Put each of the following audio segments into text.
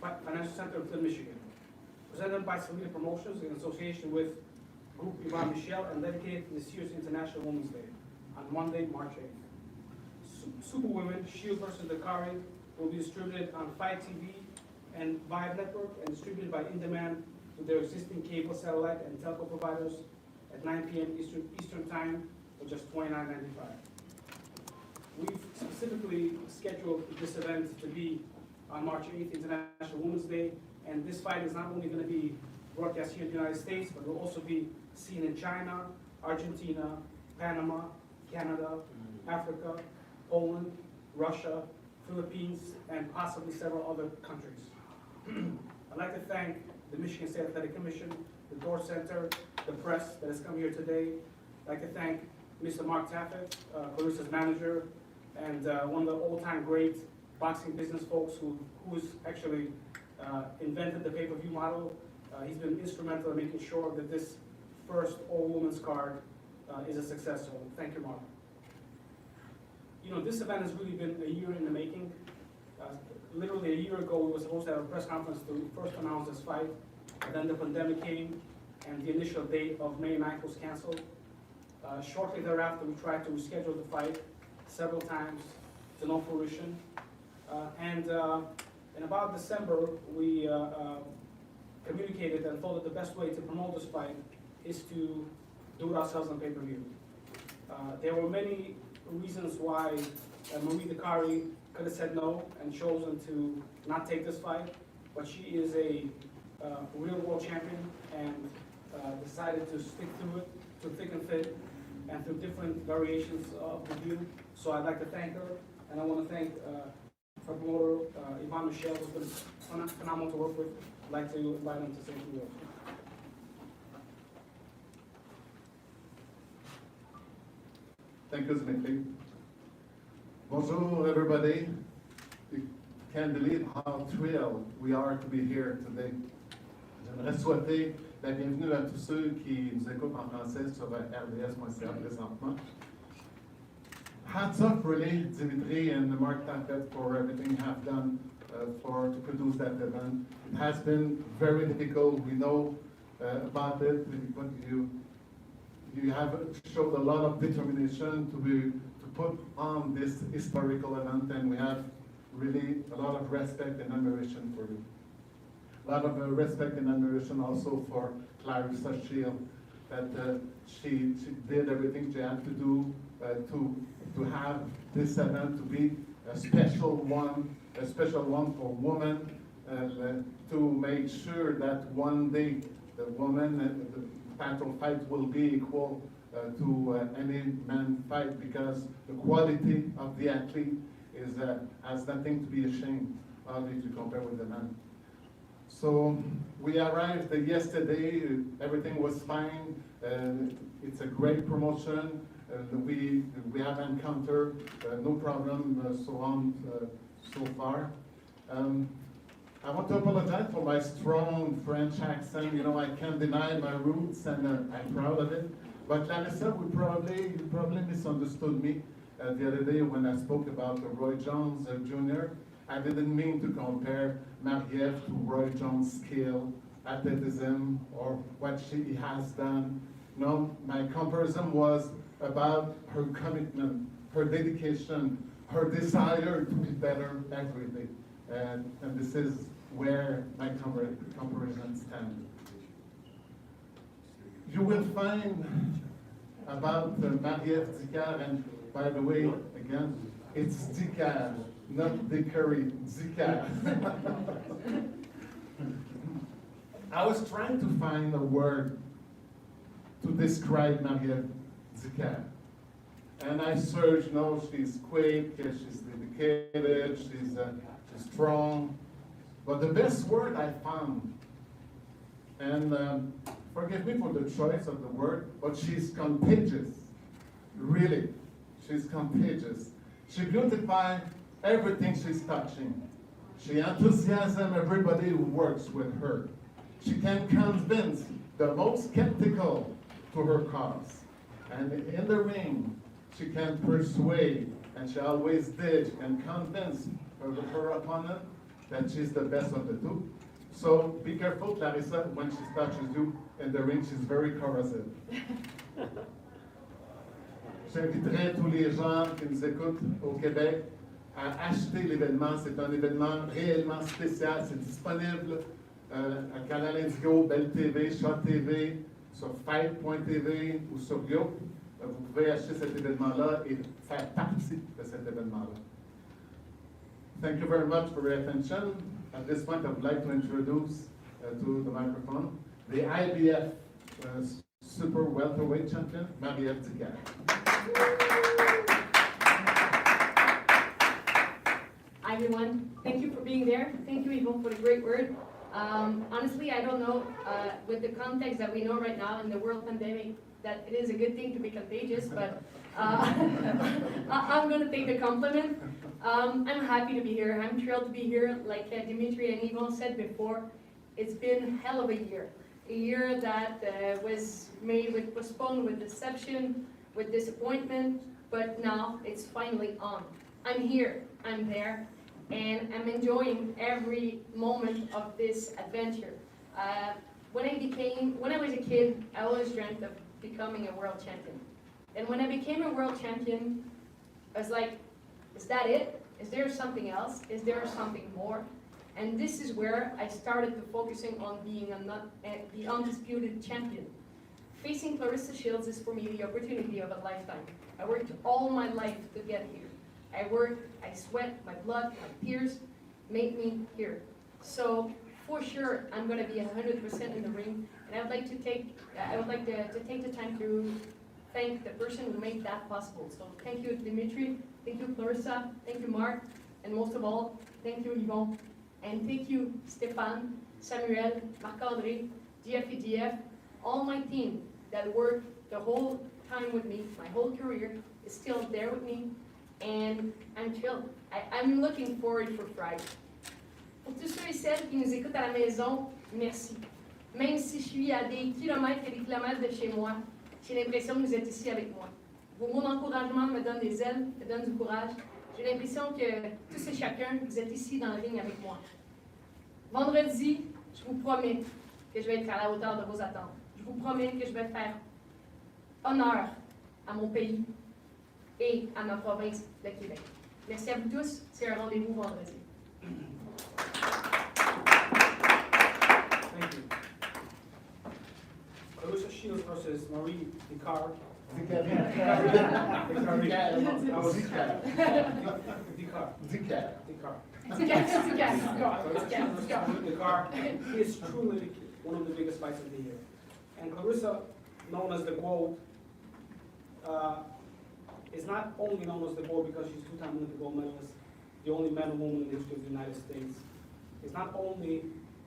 Financial Center of Flint, Michigan. Presented by Selena Promotions in association with Group Yvonne Michelle and dedicated to this year's International Women's Day on Monday, March 8th. Superwomen, Shield versus Dicaire will be distributed on Fight TV and Vibe Network and distributed by In Demand to their existing cable, satellite, and telco providers at 9 p.m. Eastern Time for just $29.95. We've specifically scheduled this event to be on March 8th, International Women's Day, and this fight is not only going to be broadcast here in the United States, but will also be seen in China, Argentina, Panama, Canada, Africa, Poland, Russia, Philippines, and possibly several other countries. I'd like to thank the Michigan State Athletic Commission, the Door Center, the press that has come here today. I'd like to thank Mr. Mark Taffet, Clarissa's manager, and one of the all-time great boxing business folks who's actually invented the pay-per-view model. He's been instrumental in making sure that this first all-women's card is a success. So thank you, Mark. You know, this event has really been a year in the making. Literally a year ago, we were supposed to have a press conference to first announce this fight, and then the pandemic came, and the initial date of May 9th was canceled. Shortly thereafter, we tried to reschedule the fight several times to no fruition. And in about December, we communicated and thought that the best way to promote this fight is to do it ourselves on pay-per-view. There were many reasons why Marie Dicaire could have said no and chosen to not take this fight, but she is a real world champion and decided to stick through it, through thick and thin, and through different variations of the deal. So I'd like to thank her, and I want to thank her promoter, Yvonne Michelle, who's been phenomenal to work with. I'd like to invite him to say a few words. Thank you, Smithy. Bonjour, everybody. You can't believe how thrilled we are to be here today. J'aimerais souhaiter la bienvenue à tous ceux qui nous écoutent en français sur rds.ca présentement. Hats off, really, Dimitri and Mark Taffet, for everything you have done to produce that event. It has been very difficult. We know about it, but you have showed a lot of determination to put on this historical event, and we have really a lot of respect and admiration for you. A lot of respect and admiration also for Claressa Shield, that she did everything she had to do to have this event to be a special one for women, to make sure that one day the woman, the title fight will be equal to any man fight, because the quality of the athlete has nothing to be ashamed of if you compare with the man. So we arrived yesterday, everything was fine, it's a great promotion, we have encountered no problem so far. I want to apologize for my strong French accent. You know, I can't deny my roots, and I'm proud of it. But Claressa, you probably misunderstood me the other day when I spoke about Roy Jones Jr. I didn't mean to compare Marie-Ève to Roy Jones' skill, athleticism, or what he has done. No, my comparison was about her commitment, her dedication, her desire to be better every day. And this is where my comparison stands. You will find about Marie-Ève Dicaire, and by the way, again, it's Dicaire, not Dicaire, Dicaire. I was trying to find a word to describe Marie-Ève Dicaire. And I searched, no, she's quick, she's dedicated, she's strong. But the best word I found, and forgive me for the choice of the word, but she's contagious. Really, she's contagious. She beautifies everything she's touching. She enthusiasms everybody who works with her. She can convince the most skeptical to her cause. And in the ring, she can persuade, and she always did, and convince her opponent that she's the best of the two. So be careful, Claressa, when she touches you in the ring, she's very corrosive. J'inviterai tous les gens qui nous écoutent au Québec à acheter l'événement. C'est un événement réellement spécial. C'est disponible à Canal Indigo, Belle TV, Shot TV, sur Fight.tv ou sur Yo. Vous pouvez acheter cet événement-là et faire partie de cet événement-là. Thank you very much for your attention. At this point, I would like to introduce to the microphone the IBF Super Welterweight Champion, Marielle Dicaire. Hi everyone, thank you for being there. Thank you, Yvonne, for the great word. Honestly, I don't know, with the context that we know right now in the world pandemic, that it is a good thing to be contagious, but I'm going to take the compliment. I'm happy to be here. I'm thrilled to be here. Like Dimitri and Yvonne said before, it's been a hell of a year that was made with postponed, with deception, with disappointment, but now it's finally on. I'm here, I'm there, and I'm enjoying every moment of this adventure. When I was a kid, I always dreamt of becoming a world champion. And when I became a world champion, I was like, is that it? Is there something else? Is there something more? And this is where I started to focusing on being the undisputed champion. Facing Claressa Shields is for me the opportunity of a lifetime. I worked all my life to get here. I worked, I sweat, my blood, my tears made me here. So for sure, I'm going to be 100% in the ring, and I would like to take the time to thank the person who made that possible. So thank you, Dimitri. Thank you, Claressa. Thank you, Mark. And most of all, thank you, Yvonne. And thank you, Stéphane, Samuel, Marc-André, GFEDF, all my team that worked the whole time with me, my whole career is still there with me, and I'm thrilled. I'm looking forward for Friday. Pour tous ceux et celles qui nous écoutent à la maison, merci. Même si je suis à des kilomètres et des kilomètres de chez moi, j'ai l'impression que vous êtes ici avec moi. Vos mots d'encouragement me donnent des ailes, me donnent du courage. J'ai l'impression que tous et chacun, vous êtes ici dans le ring avec moi. Vendredi, je vous promets que je vais être à la hauteur de vos attentes. Je vous promets que je vais faire honneur à mon pays et à ma province de Québec. Merci à vous tous. C'est un rendez-vous vendredi. Thank you. Claressa Shields versus Marie Dicaire. Dicaire. Dicaire is truly one of the biggest fights of the year. And Claressa, known as the GOAT, is not only known as the GOAT because she's two-time Olympic gold medalist, the only man or woman in the history of the United States. Is not only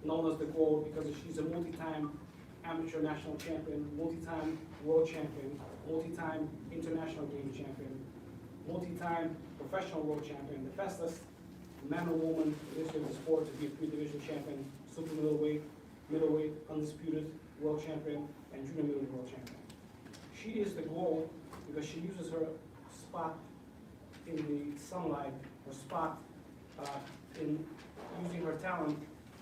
known as the GOAT because she's a multi-time amateur national champion, multi-time world champion, multi-time international game champion, multi-time professional world champion, the fastest man or woman in the history of the sport to be a three-division champion, super middleweight, undisputed world champion, and junior middleweight world champion. She is the GOAT because she uses her spot in the sunlight, her spot in using her talent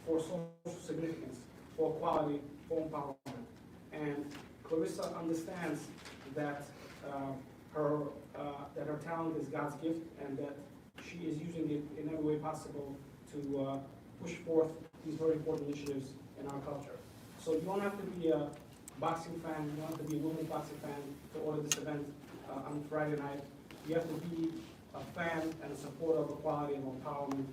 for social significance, for equality, for empowerment. And Claressa understands that her talent is God's gift, and that she is using it in every way possible to push forth these very important initiatives in our culture. So you don't have to be a boxing fan, you don't have to be a women's boxing fan to order this event on Friday night. You have to be a fan and a supporter of equality and empowerment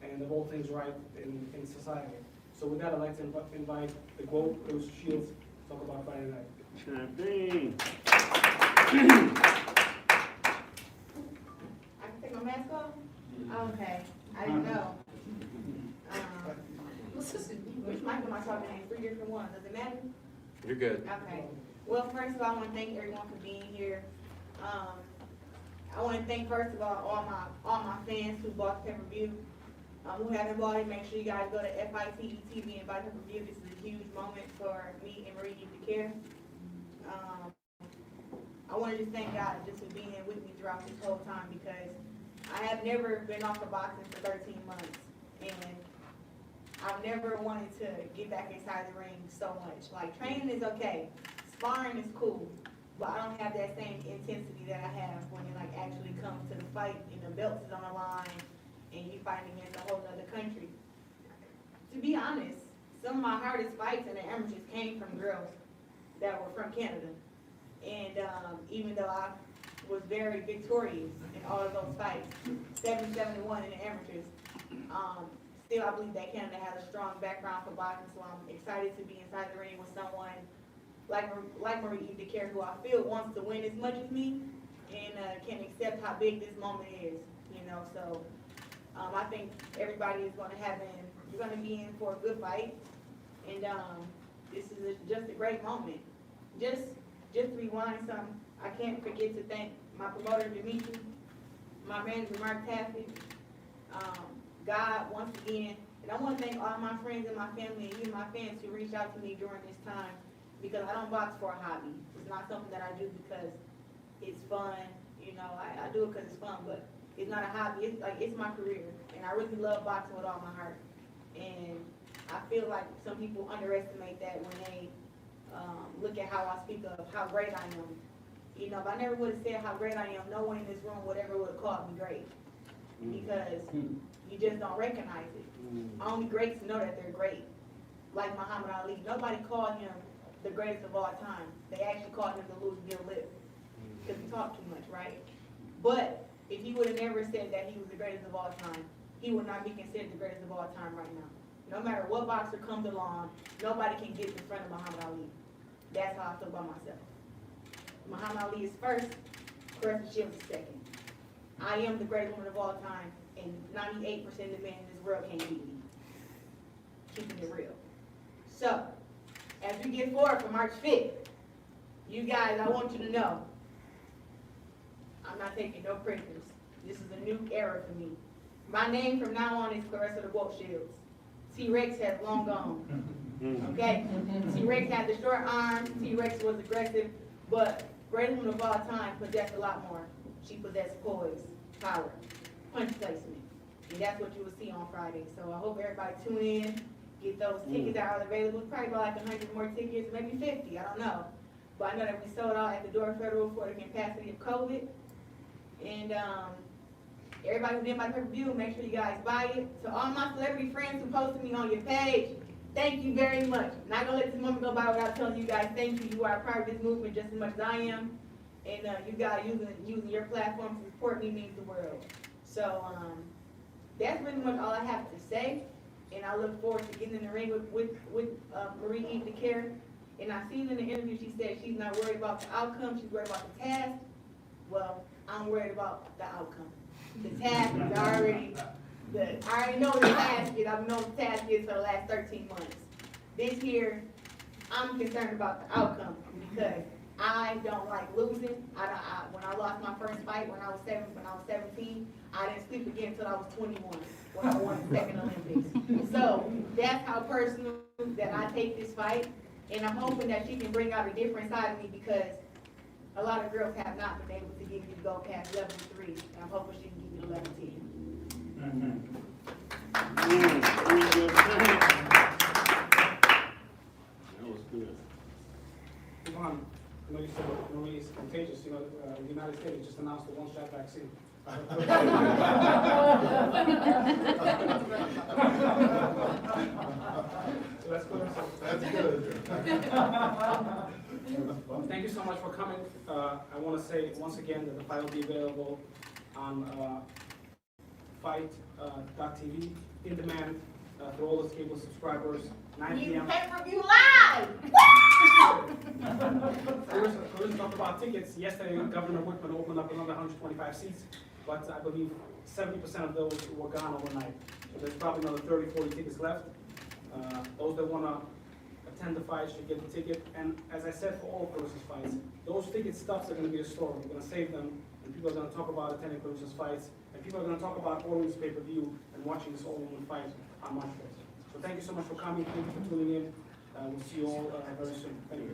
and of all things right in society. So with that, I'd like to invite the GOAT, Claressa Shields, to talk about Friday night. Champagne. I can take my mask off? Okay, I didn't know. Which mic am I talking in? 3 different ones, does it matter? You're good. Okay. Well, first of all, I want to thank everyone for being here. I want to thank, first of all my fans who bought the pay-per-view. Who haven't bought it, make sure you guys go to FITE TV and buy the pay-per-view. This is a huge moment for me and Marie Dicaire. I want to just thank God just for being with me throughout this whole time, because I have never been off of boxing for 13 months. And I've never wanted to get back inside the ring so much. Like, training is okay, sparring is cool, but I don't have that same intensity that I have when it like actually comes to the fight and the belt is on the line and you fighting against a whole other country. To be honest, some of my hardest fights in the amateurs came from girls that were from Canada. And even though I was very victorious in all of those fights, 70-71 in the amateurs, still I believe that Canada has a strong background for boxing, so I'm excited to be inside the ring with someone like Marie Dicaire, who I feel wants to win as much as me and can accept how big this moment is, you know. So I think everybody is going to you're going to be in for a good fight, and this is just a great moment. Just to rewind some, I can't forget to thank my promoter Dimitri, my manager Mark Taffy, God once again, and I want to thank all my friends and my family and even my fans who reached out to me during this time, because I don't box for a hobby. It's not something that I do because it's fun, you know. I do it because it's fun, but it's not a hobby. It's like, it's my career, and I really love boxing with all my heart. And I feel like some people underestimate that when they look at how I speak of how great I am. You know, if I never would have said how great I am, no one in this room would have called me great, because you just don't recognize it. Only greats know that they're great. Like Muhammad Ali, nobody called him the greatest of all time. They actually called him the loser your lip, because he talked too much, right? But if he would have never said that he was the greatest of all time, he would not be considered the greatest of all time right now. No matter what boxer comes along, nobody can get in front of Muhammad Ali. That's how I feel about myself. Muhammad Ali is first, Claressa is second. I am the greatest woman of all time, and 98% of the men in this world can't beat me. Keeping it real. So, as we get forward for March 5th, you guys, I want you to know, I'm not taking no prisoners. This is a new era for me. My name from now on is Claressa the Wolf Shields. T-Rex has long gone. Okay? T-Rex had the short arms, T-Rex was aggressive, but greatest woman of all time possessed a lot more. She possessed poise, power, punch placement. And that's what you will see on Friday. So I hope everybody tune in, get those tickets that are available. Probably about like 100 more tickets, maybe 50, I don't know. But I know that we sold out at the Door Federal for the capacity of COVID. And everybody who did my pay-per-view, make sure you guys buy it. To all my celebrity friends who posted me on your page, thank you very much. Not gonna let this moment go by without telling you guys thank you. You are a part of this movement just as much as I am. And you guys using your platform to support me means the world. So that's really much all I have to say. And I look forward to getting in the ring with Marie Dicaire. And I seen in the interview she said she's not worried about the outcome, she's worried about the task. Well, I'm worried about the outcome. The task is already, I already know the task is, I've known the task is for the last 13 months. This year, I'm concerned about the outcome because I don't like losing. When I lost my first fight when I was 17, I didn't sleep again until I was 21 when I won the second Olympics. So that's how personal that I take this fight, and I'm hoping that she can bring out a different side of me because a lot of girls have not been able to get me to go past level 3, and I'm hoping she can get me to level 10. That was good. Ivan, you know, you said Marie is contagious. You know, the United States just announced the one-shot vaccine. So that's good. That's good. Thank you so much for coming. I want to say once again that the fight will be available on fight.tv in demand for all those cable subscribers. 9 You p.m. pay-per-view live! Claressa talked about tickets. Yesterday, Governor Whitman opened up another 125 seats, but I believe 70% of those were gone overnight. So there's probably another 30, 40 tickets left. Those that want to attend the fight should get the ticket. And as I said for all of Clarissa's fights, those ticket stubs are going to be a story. We're going to save them, and people are going to talk about attending Clarissa's fights, and people are going to talk about ordering this pay-per-view and watching this all-woman fight on March 1st. So thank you so much for coming. Thank you for tuning in. We'll see you all very soon. Thank you.